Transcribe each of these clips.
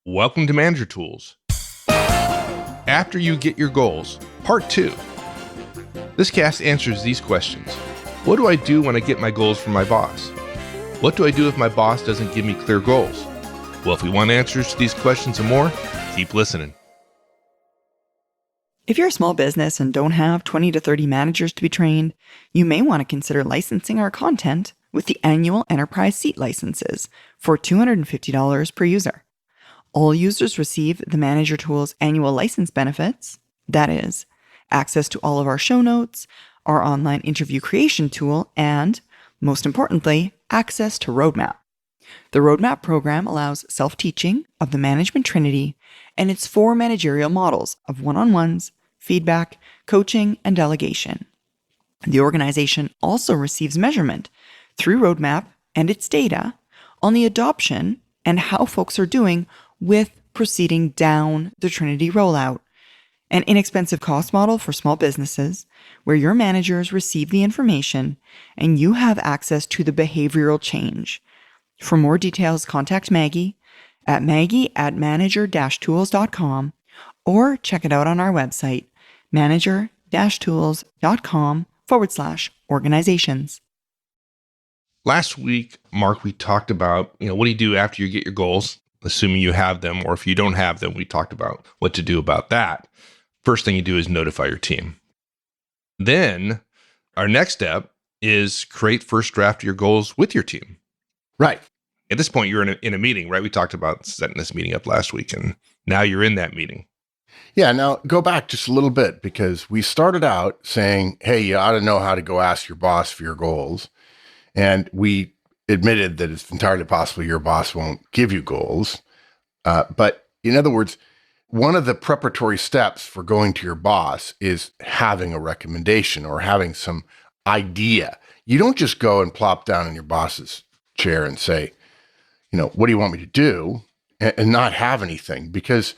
Welcome to Manager Tools. After you get your goals, part 2. This cast answers these questions. What do I do when I get my goals from my boss? What do I do if my boss doesn't give me clear goals? Well, if we want answers to these questions and more, keep listening. If you're a small business and don't have 20 to 30 managers to be trained, you may want to consider licensing our content with the annual enterprise seat licenses for $250 per user. All users receive the Manager Tools annual license benefits, that is, access to all of our show notes, our online interview creation tool, and, most importantly, access to Roadmap. The Roadmap program allows self-teaching of the management trinity and its 4 managerial models of one-on-ones, feedback, coaching, and delegation. The organization also receives measurement through Roadmap and its data on the adoption and how folks are doing with proceeding down the Trinity rollout, an inexpensive cost model for small businesses where your managers receive the information and you have access to the behavioral change. For more details, contact Maggie at manager-tools.com or check it out on our website, manager-tools.com/organizations. Last week, Mark, we talked about, what do you do after you get your goals, assuming you have them, or if you don't have them, we talked about what to do about that. First thing you do is notify your team. Then our next step is create first draft of your goals with your team. Right. At this point, you're in a meeting, right? We talked about setting this meeting up last week, and now you're in that meeting. Yeah. Now go back just a little bit, because we started out saying, hey, you ought to know how to go ask your boss for your goals. And we admitted that it's entirely possible your boss won't give you goals. But in other words, one of the preparatory steps for going to your boss is having a recommendation or having some idea. You don't just go and plop down in your boss's chair and say, what do you want me to do? And not have anything, because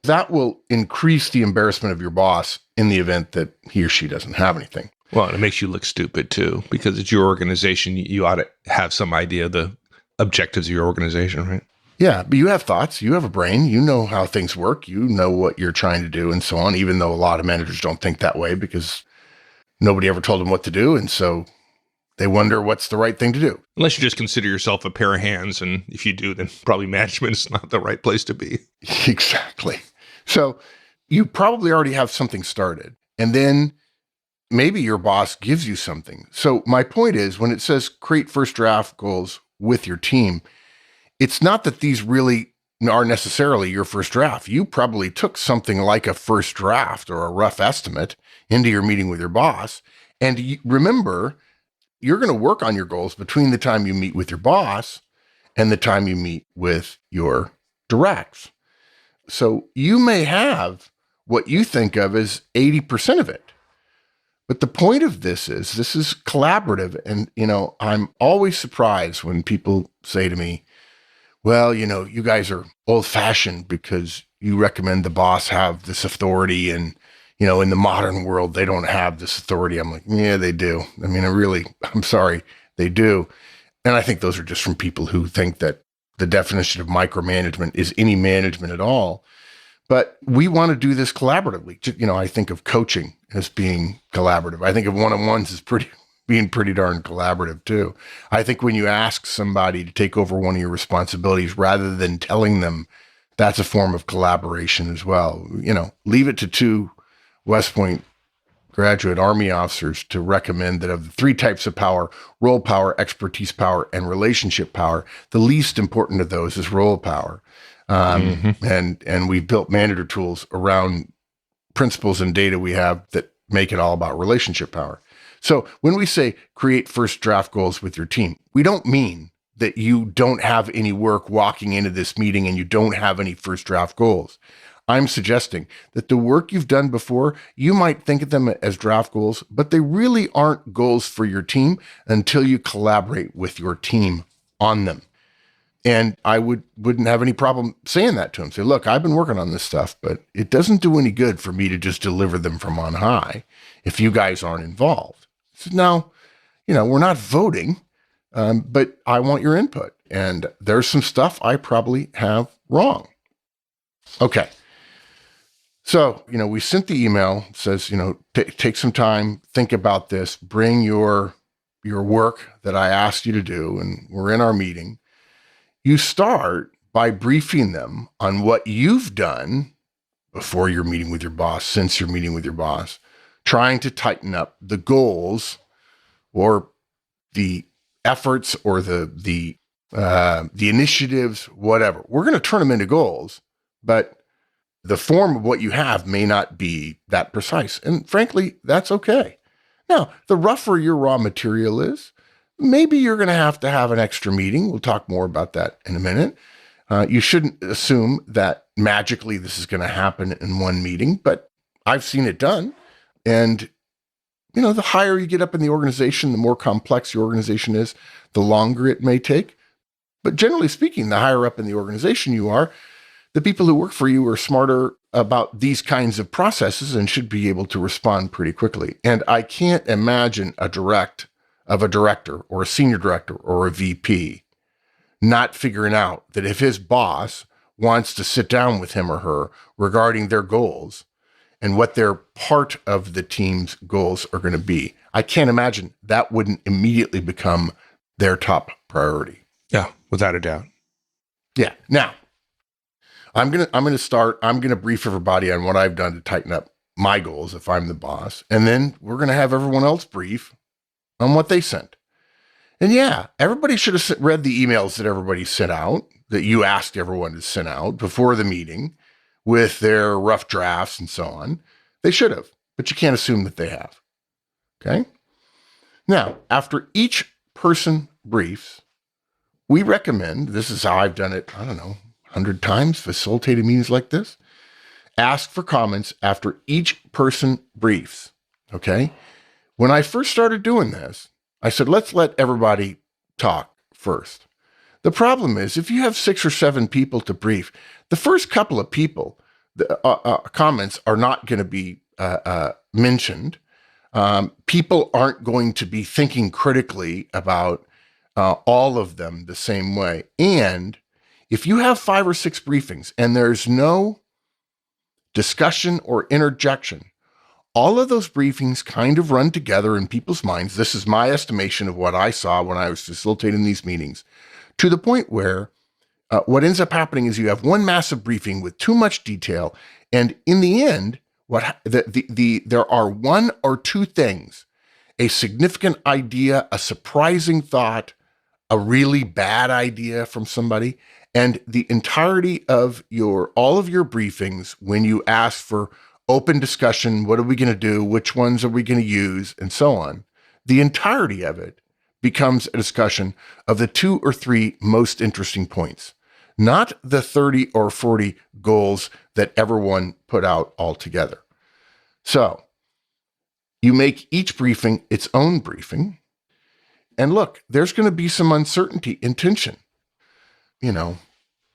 that will increase the embarrassment of your boss in the event that he or she doesn't have anything. Well, it makes you look stupid too, because it's your organization. You ought to have some idea of the objectives of your organization, right? Yeah, but you have thoughts, you have a brain, you know how things work, you know what you're trying to do and so on, even though a lot of managers don't think that way because nobody ever told them what to do. And so they wonder what's the right thing to do. Unless you just consider yourself a pair of hands. And if you do, then probably management is not the right place to be. Exactly. So you probably already have something started. And then maybe your boss gives you something. So my point is, when it says create first draft goals with your team, it's not that these really are necessarily your first draft. You probably took something like a first draft or a rough estimate into your meeting with your boss. And remember, you're going to work on your goals between the time you meet with your boss and the time you meet with your directs. So you may have what you think of as 80% of it. But the point of this is collaborative. And, I'm always surprised when people say to me, well, you guys are old fashioned because you recommend the boss have this authority. And, in the modern world, they don't have this authority. I'm like, yeah, they do. I'm sorry, they do. And I think those are just from people who think that the definition of micromanagement is any management at all. But we want to do this collaboratively. I think of coaching as being collaborative. I think of one-on-ones as being pretty darn collaborative too. I think when you ask somebody to take over one of your responsibilities rather than telling them, that's a form of collaboration as well. Leave it to 2 West Point graduate Army officers to recommend that of the 3 types of power, role power, expertise power, and relationship power, the least important of those is role power. And we've built Manager Tools around principles and data we have that make it all about relationship power. So when we say create first draft goals with your team, we don't mean that you don't have any work walking into this meeting and you don't have any first draft goals. I'm suggesting that the work you've done before, you might think of them as draft goals, but they really aren't goals for your team until you collaborate with your team on them. And I wouldn't have any problem saying that to them. Say, look, I've been working on this stuff, but it doesn't do any good for me to just deliver them from on high if you guys aren't involved. So now, we're not voting, but I want your input. And there's some stuff I probably have wrong. Okay. So, we sent the email, says, take some time, think about this, bring your work that I asked you to do, and we're in our meeting. You start by briefing them on what you've done before your meeting with your boss, since your meeting with your boss, trying to tighten up the goals or the efforts or the initiatives, whatever. We're going to turn them into goals, but the form of what you have may not be that precise. And frankly, that's okay. Now, the rougher your raw material is, maybe you're going to have an extra meeting. We'll talk more about that in a minute. You shouldn't assume that magically this is going to happen in one meeting, but I've seen it done. And, the higher you get up in the organization, the more complex your organization is, the longer it may take. But generally speaking, the higher up in the organization you are, the people who work for you are smarter about these kinds of processes and should be able to respond pretty quickly. And I can't imagine a director or a senior director or a VP not figuring out that if his boss wants to sit down with him or her regarding their goals and what their part of the team's goals are going to be, I can't imagine that wouldn't immediately become their top priority. Yeah, without a doubt. Yeah. Now, I'm going to brief everybody on what I've done to tighten up my goals if I'm the boss. And then we're going to have everyone else brief on what they sent. And yeah, everybody should have read the emails that everybody sent out, that you asked everyone to send out before the meeting with their rough drafts and so on. They should have, but you can't assume that they have. Okay. Now, after each person briefs, we recommend, this is how I've done it, 100 times, facilitated meetings like this, ask for comments after each person briefs. Okay. When I first started doing this, I said, let's let everybody talk first. The problem is if you have 6 or 7 people to brief, the first couple of people, the comments are not going to be mentioned. People aren't going to be thinking critically about all of them the same way. And if you have 5 or 6 briefings and there's no discussion or interjection, all of those briefings kind of run together in people's minds. This is my estimation of what I saw when I was facilitating these meetings, to the point where what ends up happening is you have one massive briefing with too much detail. And in the end, there are 1 or 2 things, a significant idea, a surprising thought, a really bad idea from somebody, and the entirety of all of your briefings, when you ask for open discussion, what are we going to do, which ones are we going to use, and so on, the entirety of it becomes a discussion of the 2 or 3 most interesting points, not the 30 or 40 goals that everyone put out altogether. So you make each briefing its own briefing. And look, there's going to be some uncertainty and tension.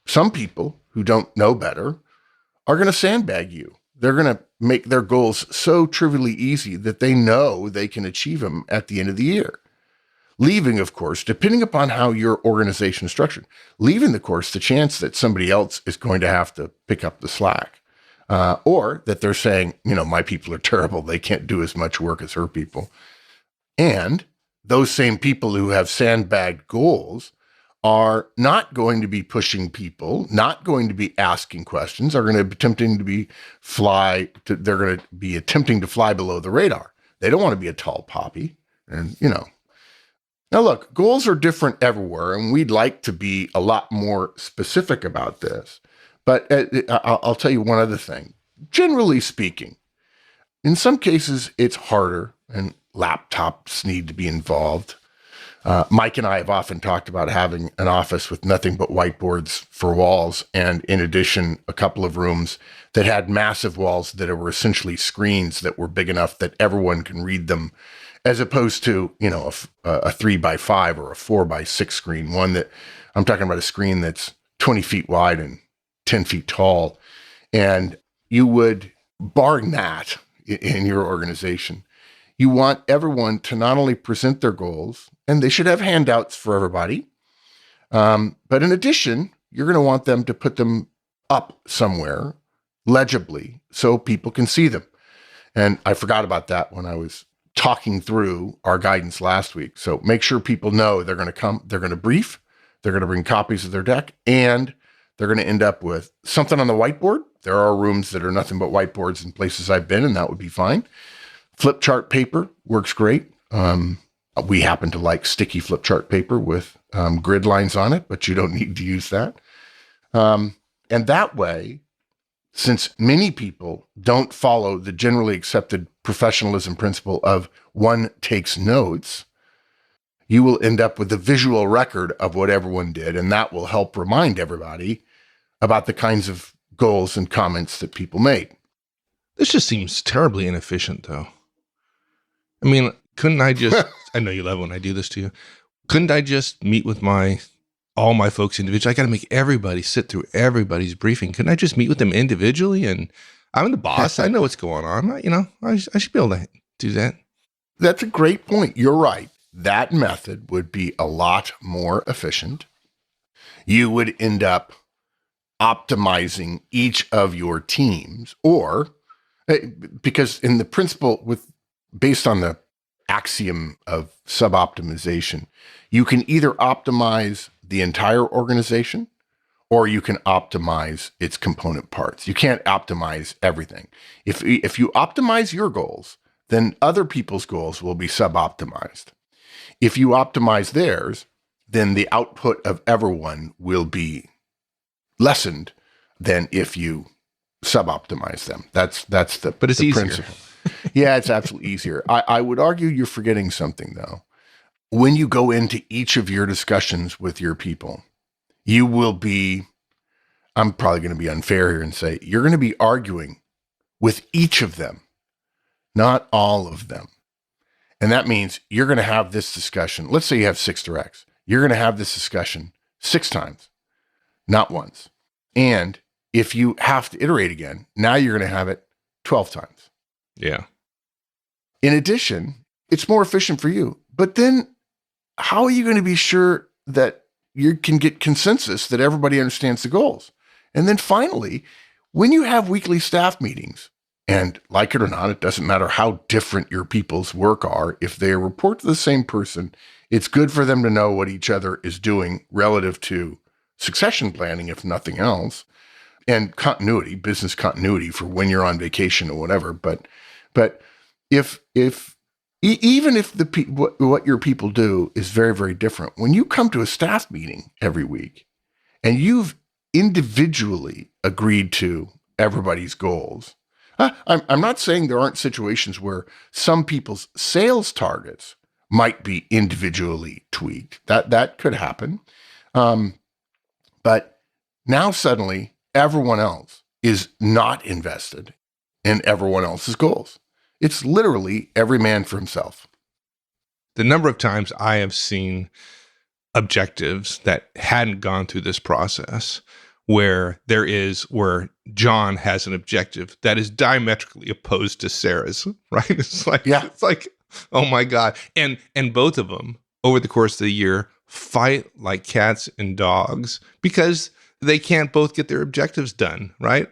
Some people who don't know better are going to sandbag you. They're going to make their goals so trivially easy that they know they can achieve them at the end of the year. Leaving, of course, depending upon how your organization is structured, leaving, of course, the chance that somebody else is going to have to pick up the slack. Or that they're saying, my people are terrible. They can't do as much work as her people. And those same people who have sandbagged goals are not going to be pushing people, not going to be asking questions, are going to be they're going to be attempting to fly below the radar. They don't want to be a tall poppy. And, Now look, goals are different everywhere, and we'd like to be a lot more specific about this. But I'll tell you one other thing. Generally speaking, in some cases, it's harder and laptops need to be involved. Mike and I have often talked about having an office with nothing but whiteboards for walls, and in addition, a couple of rooms that had massive walls that were essentially screens that were big enough that everyone can read them, as opposed to, a 3x5 or a 4x6 screen, one that I'm talking about, a screen that's 20 feet wide and 10 feet tall. And you would, barring that in your organization, you want everyone to not only present their goals, and they should have handouts for everybody, but in addition, you're going to want them to put them up somewhere legibly so people can see them. And I forgot about that when I was talking through our guidance last week. So make sure people know they're going to come, they're going to brief, they're going to bring copies of their deck, and they're going to end up with something on the whiteboard. There are rooms that are nothing but whiteboards in places I've been, and that would be fine. Flip chart paper works great. We happen to like sticky flip chart paper with grid lines on it, but you don't need to use that. And that way, since many people don't follow the generally accepted professionalism principle of one takes notes, you will end up with a visual record of what everyone did, and that will help remind everybody about the kinds of goals and comments that people made. This just seems terribly inefficient, though. I mean, couldn't I just, I know you love when I do this to you. Couldn't I just meet with all my folks individually? I got to make everybody sit through everybody's briefing. Couldn't I just meet with them individually? And I'm the boss. I know what's going on. I should be able to do that. That's a great point. You're right. That method would be a lot more efficient. You would end up optimizing each of your teams, or because in the principle based on the axiom of sub-optimization, you can either optimize the entire organization or you can optimize its component parts. You can't optimize everything. If you optimize your goals, then other people's goals will be sub-optimized. If you optimize theirs, then the output of everyone will be lessened than if you sub-optimize them. That's the But it's the easier. principle. Yeah, it's absolutely easier. I would argue you're forgetting something, though. When you go into each of your discussions with your people, you will be, I'm probably going to be unfair here and say, you're going to be arguing with each of them, not all of them. And that means you're going to have this discussion. Let's say you have 6 directs. You're going to have this discussion 6 times, not once. And if you have to iterate again, now you're going to have it 12 times. Yeah. In addition, it's more efficient for you. But then how are you going to be sure that you can get consensus that everybody understands the goals? And then finally, when you have weekly staff meetings, and like it or not, it doesn't matter how different your people's work are, if they report to the same person, it's good for them to know what each other is doing relative to succession planning, if nothing else, and continuity, business continuity for when you're on vacation or whatever. But even if what your people do is very, very different, when you come to a staff meeting every week and you've individually agreed to everybody's goals, I'm not saying there aren't situations where some people's sales targets might be individually tweaked. That could happen. But now suddenly everyone else is not invested in everyone else's goals. It's literally every man for himself. The number of times I have seen objectives that hadn't gone through this process where John has an objective that is diametrically opposed to Sarah's, right? It's like, oh my God. And both of them over the course of the year fight like cats and dogs because they can't both get their objectives done, right?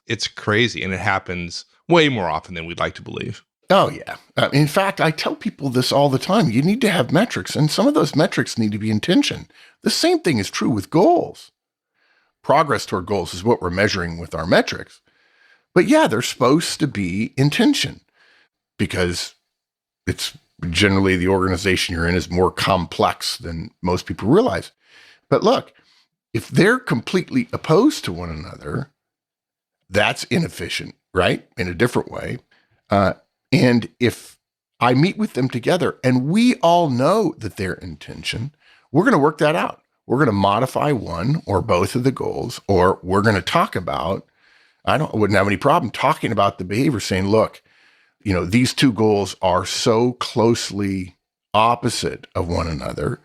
It's crazy. And it happens way more often than we'd like to believe. Oh, yeah. In fact, I tell people this all the time. You need to have metrics, and some of those metrics need to be in tension. The same thing is true with goals. Progress toward goals is what we're measuring with our metrics. But yeah, they're supposed to be in tension because it's generally the organization you're in is more complex than most people realize. But look, if they're completely opposed to one another, that's inefficient, right? In a different way. And if I meet with them together and we all know that they're in tension, we're going to work that out. We're going to modify one or both of the goals, or we're going to talk about, I wouldn't have any problem talking about the behavior, saying, look, these 2 goals are so closely opposite of one another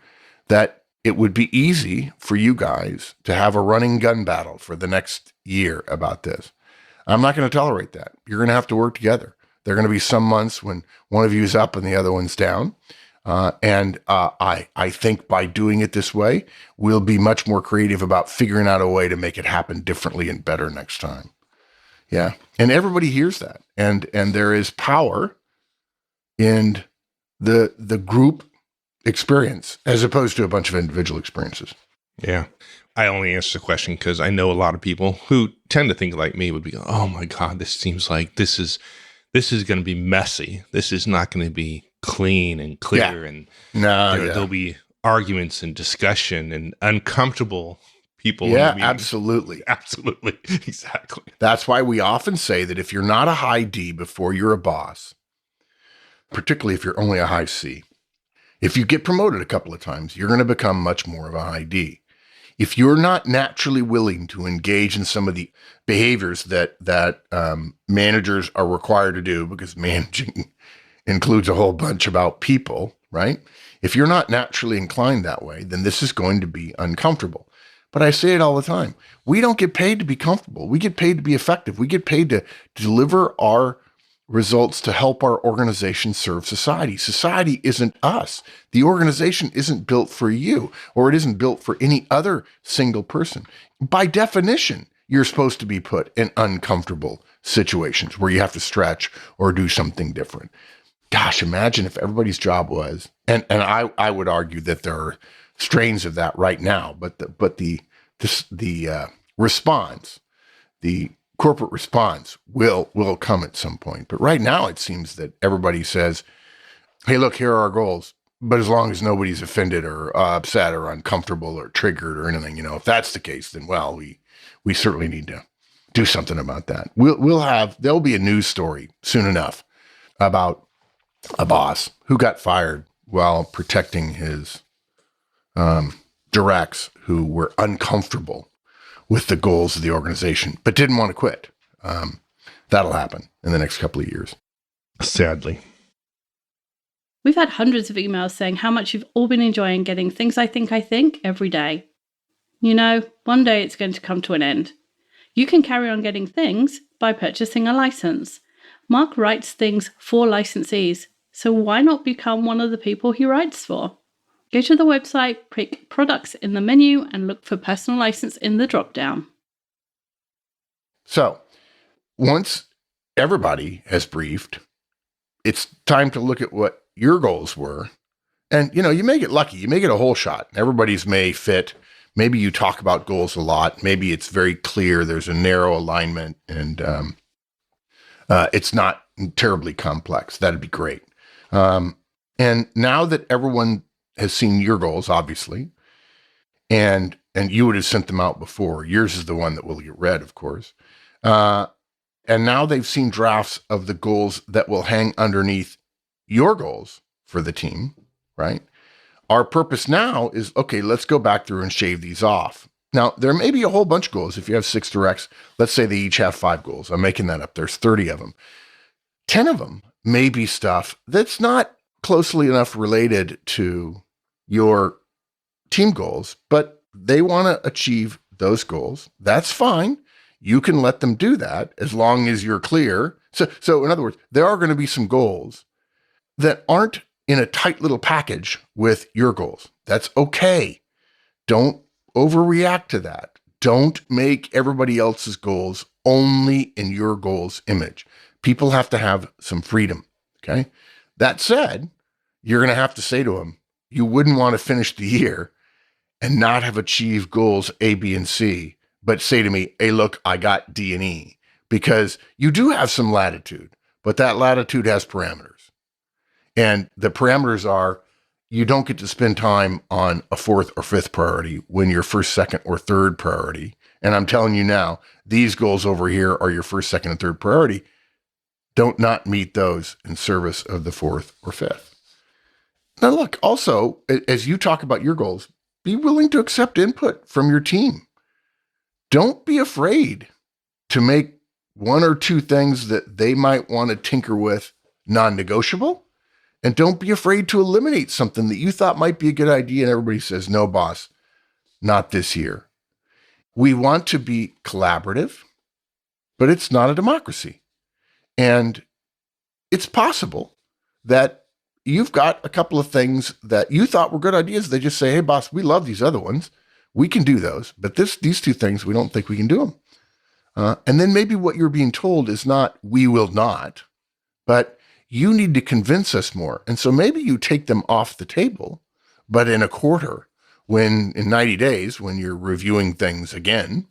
that it would be easy for you guys to have a running gun battle for the next year about this. I'm not going to tolerate that. You're going to have to work together. There are going to be some months when one of you is up and the other one's down. I think by doing it this way, we'll be much more creative about figuring out a way to make it happen differently and better next time. Yeah. And everybody hears that. And there is power in the group experience as opposed to a bunch of individual experiences. Yeah. I only answer the question because I know a lot of people who tend to think like me would be, oh my God, this seems like this is going to be messy. This is not going to be clean and clear. Yeah. And No, there'll be arguments and discussion and uncomfortable people. Yeah, in the meeting. absolutely. Absolutely. Exactly. That's why we often say that if you're not a high D before you're a boss, particularly if you're only a high C, if you get promoted a couple of times, you're going to become much more of a high D. If you're not naturally willing to engage in some of the behaviors that managers are required to do, because managing includes a whole bunch about people, right? If you're not naturally inclined that way, then this is going to be uncomfortable. But I say it all the time. We don't get paid to be comfortable. We get paid to be effective. We get paid to deliver our results to help our organization serve society. Society isn't us. The organization isn't built for you, or it isn't built for any other single person. By definition, you're supposed to be put in uncomfortable situations where you have to stretch or do something different. Gosh, imagine if everybody's job was, and I would argue that there are strains of that right now, but the response, the corporate response will come at some point. But right now, it seems that everybody says, hey, look, here are our goals. But as long as nobody's offended or upset or uncomfortable or triggered or anything, if that's the case, then, well, we certainly need to do something about that. There'll be a news story soon enough about a boss who got fired while protecting his directs who were uncomfortable with the goals of the organization, but didn't want to quit. That'll happen in the next couple of years. Sadly. We've had hundreds of emails saying how much you've all been enjoying getting Things I Think every day. One day it's going to come to an end. You can carry on getting things by purchasing a license. Mark writes things for licensees, so why not become one of the people he writes for? Go to the website, pick products in the menu, and look for personal license in the drop-down. So once everybody has briefed, it's time to look at what your goals were. And, you may get lucky. You may get a whole shot. Everybody's may fit. Maybe you talk about goals a lot. Maybe it's very clear. There's a narrow alignment and it's not terribly complex. That'd be great. And now that everyone has seen your goals, obviously, and you would have sent them out before. Yours is the one that will get read, of course. And now they've seen drafts of the goals that will hang underneath your goals for the team, right? Our purpose now is, okay, let's go back through and shave these off. Now, there may be a whole bunch of goals. If you have 6 directs, let's say they each have 5 goals. I'm making that up. There's 30 of them. 10 of them may be stuff that's not closely enough related to your team goals, but they want to achieve those goals. That's fine. You can let them do that as long as you're clear. So in other words, there are going to be some goals that aren't in a tight little package with your goals. That's okay. Don't overreact to that. Don't make everybody else's goals only in your goals image. People have to have some freedom. Okay. That said, you're going to have to say to them, you wouldn't want to finish the year and not have achieved goals A, B, and C, but say to me, hey, look, I got D and E, because you do have some latitude, but that latitude has parameters. And the parameters are, you don't get to spend time on a 4th or 5th priority when your 1st, 2nd, or 3rd priority. And I'm telling you now, these goals over here are your 1st, 2nd, and 3rd priority. Don't not meet those in service of the 4th or 5th. Now, look, also, as you talk about your goals, be willing to accept input from your team. Don't be afraid to make 1 or 2 things that they might want to tinker with non-negotiable. And don't be afraid to eliminate something that you thought might be a good idea and everybody says, no, boss, not this year. We want to be collaborative, but it's not a democracy. And it's possible that you've got a couple of things that you thought were good ideas. They just say, hey, boss, we love these other ones. We can do those. But these two things, we don't think we can do them. And then maybe what you're being told is not, we will not, but you need to convince us more. And so maybe you take them off the table, but in a quarter, in 90 days, when you're reviewing things again,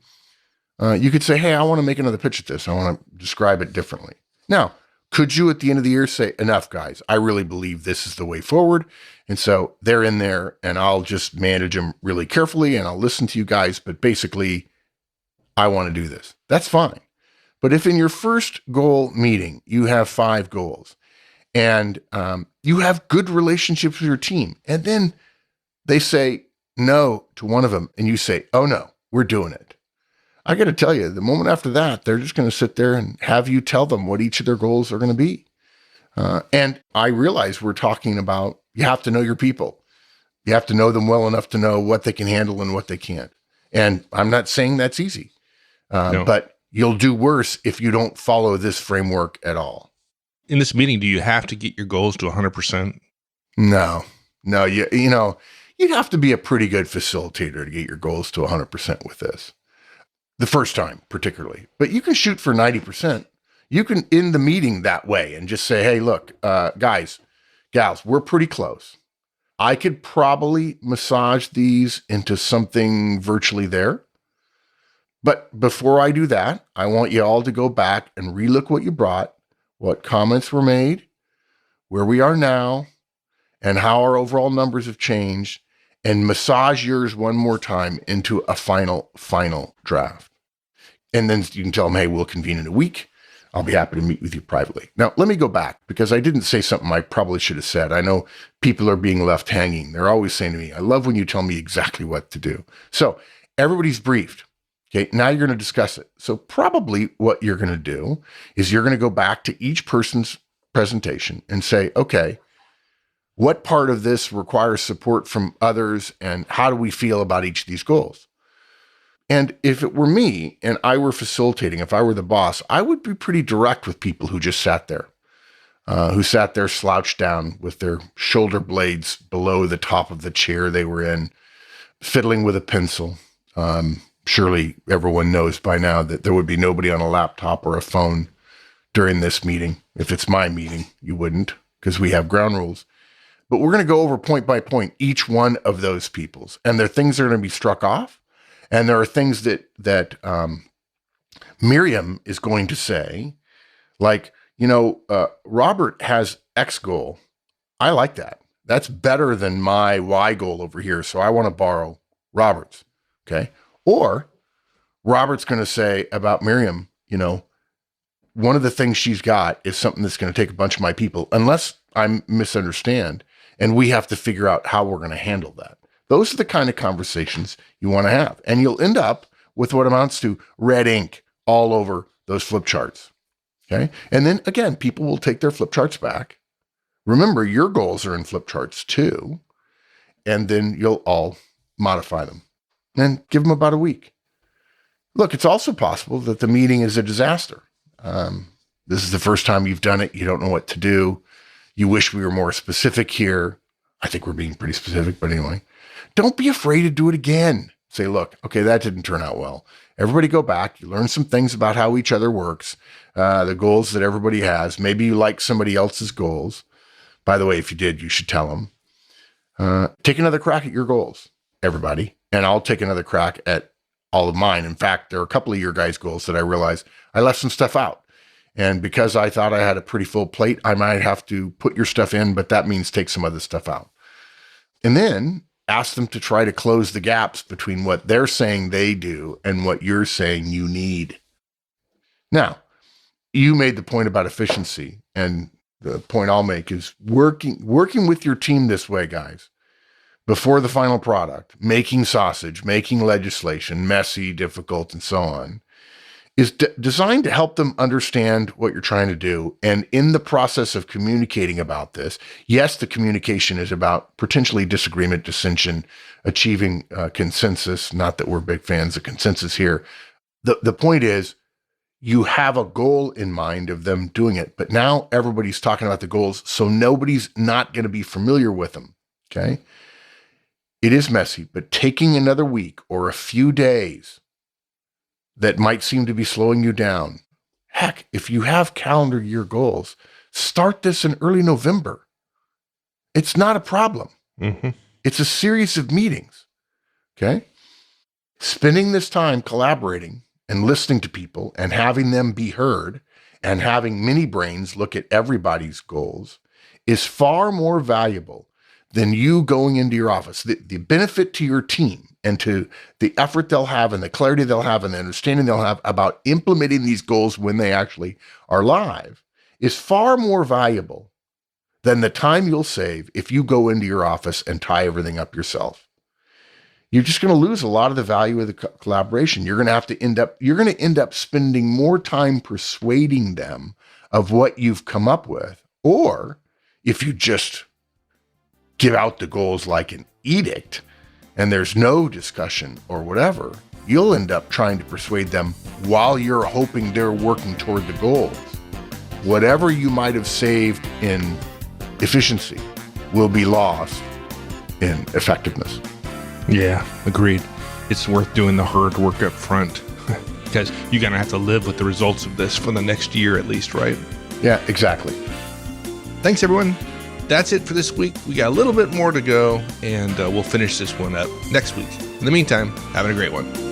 you could say, hey, I want to make another pitch at this. I want to describe it differently. Now, could you at the end of the year say, enough, guys, I really believe this is the way forward. And so they're in there and I'll just manage them really carefully and I'll listen to you guys. But basically, I want to do this. That's fine. But if in your first goal meeting, you have 5 goals and you have good relationships with your team, and then they say no to one of them and you say, oh no, we're doing it. I got to tell you, the moment after that, they're just going to sit there and have you tell them what each of their goals are going to be. And I realize we're talking about, you have to know your people. You have to know them well enough to know what they can handle and what they can't. And I'm not saying that's easy, No. but you'll do worse if you don't follow this framework at all. In this meeting, do you have to get your goals to 100%? No, you know, you'd have to be a pretty good facilitator to get your goals to 100% with this. The first time, particularly. But you can shoot for 90%. You can end the meeting that way and just say, hey, look, guys, gals, we're pretty close. I could probably massage these into something virtually there. But before I do that, I want you all to go back and relook what you brought, what comments were made, where we are now, and how our overall numbers have changed, and massage yours one more time into a final draft. And then you can tell them, hey, we'll convene in a week. I'll be happy to meet with you privately. Now, let me go back because I didn't say something I probably should have said. I know people are being left hanging. They're always saying to me, I love when you tell me exactly what to do. So everybody's briefed. Okay, now you're going to discuss it. So probably what you're going to do is you're going to go back to each person's presentation and say, okay, what part of this requires support from others and how do we feel about each of these goals? And if it were me and I were facilitating, if I were the boss, I would be pretty direct with people who just sat there, slouched down with their shoulder blades below the top of the chair they were in, fiddling with a pencil. Surely everyone knows by now that there would be nobody on a laptop or a phone during this meeting. If it's my meeting, you wouldn't, because we have ground rules. But we're going to go over point by point each one of those people's, and there are things that are going to be struck off, and there are things that Miriam is going to say, like, Robert has X goal. I like that. That's better than my Y goal over here, so I want to borrow Robert's. Okay, or Robert's going to say about Miriam, one of the things she's got is something that's going to take a bunch of my people, unless I misunderstand. And we have to figure out how we're going to handle that. Those are the kind of conversations you want to have. And you'll end up with what amounts to red ink all over those flip charts. Okay. And then again, people will take their flip charts back. Remember, your goals are in flip charts too. And then you'll all modify them and give them about a week. Look, it's also possible that the meeting is a disaster. This is the first time you've done it. You don't know what to do. You wish we were more specific here. I think we're being pretty specific, but anyway, don't be afraid to do it again. Say, look, okay, that didn't turn out well. Everybody go back. You learn some things about how each other works, the goals that everybody has. Maybe you like somebody else's goals. By the way, if you did, you should tell them. Take another crack at your goals, everybody. And I'll take another crack at all of mine. In fact, there are a couple of your guys' goals that I realized I left some stuff out. And because I thought I had a pretty full plate, I might have to put your stuff in, but that means take some other stuff out. And then ask them to try to close the gaps between what they're saying they do and what you're saying you need. Now, you made the point about efficiency, and the point I'll make is working with your team this way, guys. Before the final product, making sausage, making legislation, messy, difficult, and so on, is designed to help them understand what you're trying to do. And in the process of communicating about this, yes, the communication is about potentially disagreement, dissension, achieving consensus. Not that we're big fans of consensus here. The point is, you have a goal in mind of them doing it, but now everybody's talking about the goals, so nobody's not going to be familiar with them. Okay. It is messy, but taking another week or a few days that might seem to be slowing you down. Heck, if you have calendar year goals, start this in early November. It's not a problem. Mm-hmm. It's a series of meetings. Okay. Spending this time collaborating and listening to people and having them be heard and having mini brains look at everybody's goals is far more valuable than you going into your office. The benefit to your team and to the effort they'll have and the clarity they'll have and the understanding they'll have about implementing these goals when they actually are live is far more valuable than the time you'll save if you go into your office and tie everything up yourself. You're just going to lose a lot of the value of the collaboration. You're going to end up spending more time persuading them of what you've come up with. Or if you just give out the goals like an edict and there's no discussion or whatever, you'll end up trying to persuade them while you're hoping they're working toward the goals. Whatever you might have saved in efficiency will be lost in effectiveness. Yeah, agreed. It's worth doing the hard work up front because you're going to have to live with the results of this for the next year at least, right? Yeah, exactly. Thanks, everyone. That's it for this week. We got a little bit more to go, and we'll finish this one up next week. In the meantime, having a great one.